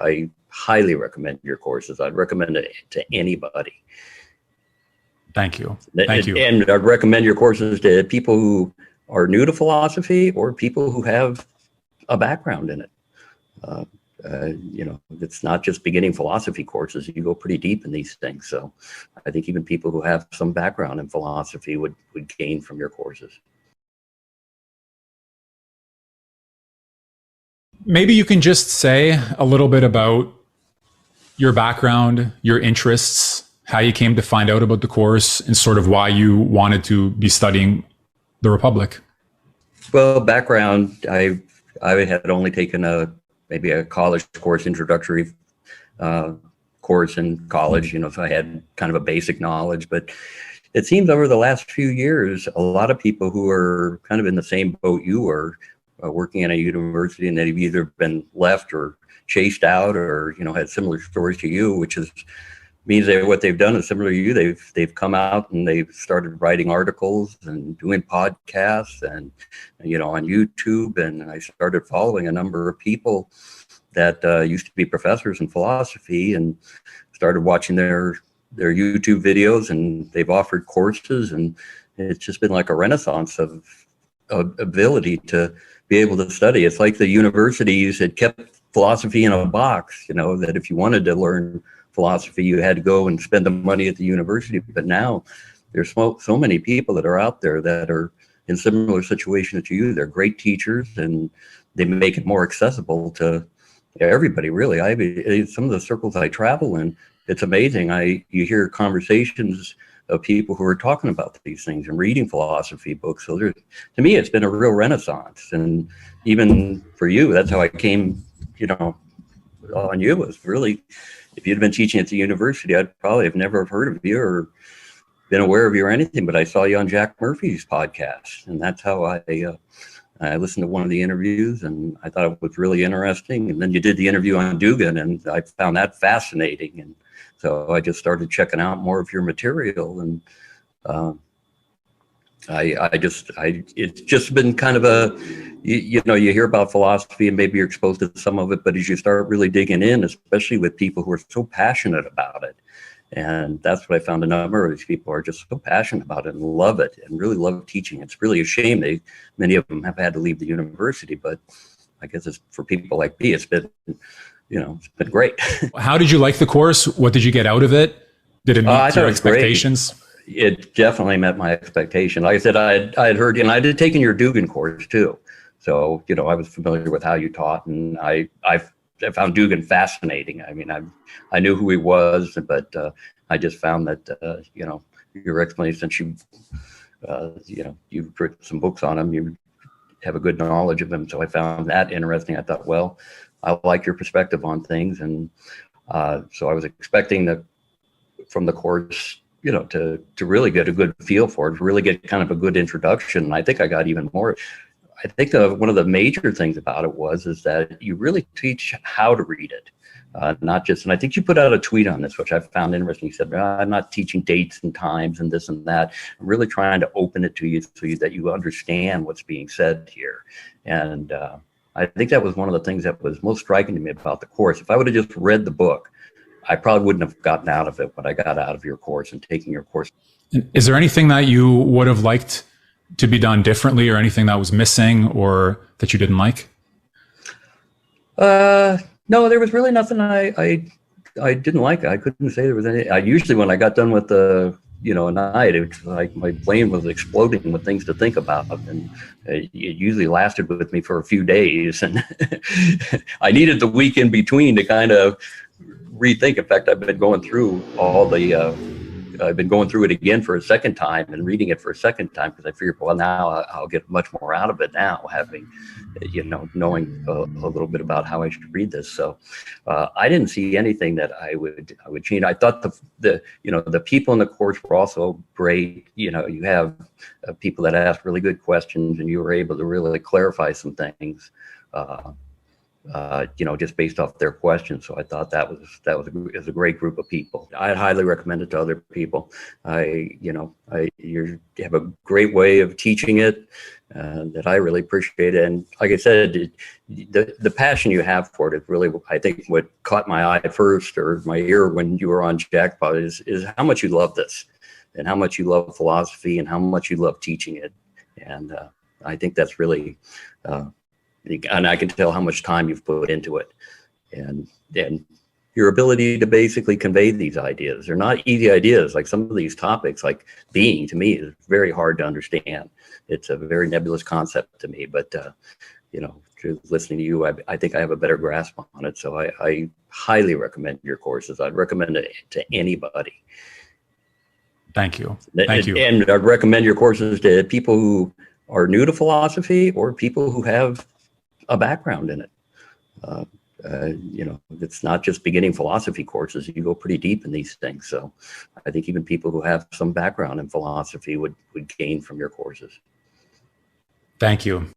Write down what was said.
I highly recommend your courses. I'd recommend it to anybody. Thank you. Thank you. And I'd recommend your courses to people who are new to philosophy or people who have a background in it. It's not just beginning philosophy courses. You go pretty deep in these things. So I think even people who have some background in philosophy would gain from your courses. Maybe you can just say a little bit about your background, your interests, how you came to find out about the course, and sort of why you wanted to be studying the Republic. Well, background, I had only taken maybe a college course, introductory course in college, so I had kind of a basic knowledge. But it seems over the last few years, a lot of people who are kind of in the same boat you were, working in a university, and they've either been left or chased out or, had similar stories to you, which means that what they've done is similar to you. They've come out and they've started writing articles and doing podcasts and, on YouTube. And I started following a number of people that used to be professors in philosophy and started watching their YouTube videos, and they've offered courses, and it's just been like a renaissance of ability to be able to study. It's like the universities had kept philosophy in a box, that if you wanted to learn philosophy, you had to go and spend the money at the university. But now there's so many people that are out there that are in similar situations to you. They're great teachers, and they make it more accessible to everybody, really. Some of the circles I travel in, it's amazing. You hear conversations of people who are talking about these things and reading philosophy books. So to me, it's been a real renaissance. And even for you, that's how I came, on you. Was really, if you'd been teaching at the university, I'd probably have never heard of you or been aware of you or anything, but I saw you on Jack Murphy's podcast. And that's how I listened to one of the interviews, and I thought it was really interesting. And then you did the interview on Dugin, and I found that fascinating. And so I just started checking out more of your material, and it's just been kind of you hear about philosophy and maybe you're exposed to some of it, but as you start really digging in, especially with people who are so passionate about it, and that's what I found, a number of these people are just so passionate about it and love it and really love teaching. It's really a shame many of them have had to leave the university, but I guess it's for people like me, it's been great. How did you like the course? What did you get out of it? Did it meet your expectations? Great. It definitely met my expectation. Like I said, I had heard, and I had taken your Dugin course too. So, I was familiar with how you taught, and I found Dugin fascinating. I mean, I knew who he was, but I just found that, your explanation, since you've written some books on him, you have a good knowledge of him. So I found that interesting. I thought, well, I like your perspective on things. And so I was expecting that from the course, to really get a good feel for it, to really get kind of a good introduction. And I think I got even more. I think one of the major things about it is that you really teach how to read it, not just, and I think you put out a tweet on this, which I found interesting. You said, I'm not teaching dates and times and this and that. I'm really trying to open it to you so that you understand what's being said here. And I think that was one of the things that was most striking to me about the course. If I would have just read the book, I probably wouldn't have gotten out of it what I got out of your course and taking your course. Is there anything that you would have liked to be done differently, or anything that was missing or that you didn't like? No, there was really nothing I didn't like. I couldn't say there was any. Usually when I got done with a night, it was like my brain was exploding with things to think about, and it usually lasted with me for a few days, and I needed the week in between to kind of rethink. In fact, I've been going through I've been going through it again for a second time and reading it for a second time, because I figured, well, now I'll get much more out of it now, having, knowing a little bit about how I should read this. So I didn't see anything that I would change. I thought the people in the course were also great. You have people that ask really good questions, and you were able to really clarify some things. just based off their questions. So I thought that was a great group of people. I'd highly recommend it to other people. You have a great way of teaching it that I really appreciate. And like I said, the passion you have for it is really, I think, what caught my eye first, or my ear, when you were on Jackpot, is how much you love this, and how much you love philosophy, and how much you love teaching it. And I think that's really, and I can tell how much time you've put into it, and your ability to basically convey these ideas. They're not easy ideas. Like some of these topics, like being, to me, is very hard to understand. It's a very nebulous concept to me, but listening to you, I think I have a better grasp on it. So I highly recommend your courses. I'd recommend it to anybody. Thank you. Thank you. And I'd recommend your courses to people who are new to philosophy, or people who have a background in it. It's not just beginning philosophy courses. You go pretty deep in these things. So I think even people who have some background in philosophy would gain from your courses. Thank you.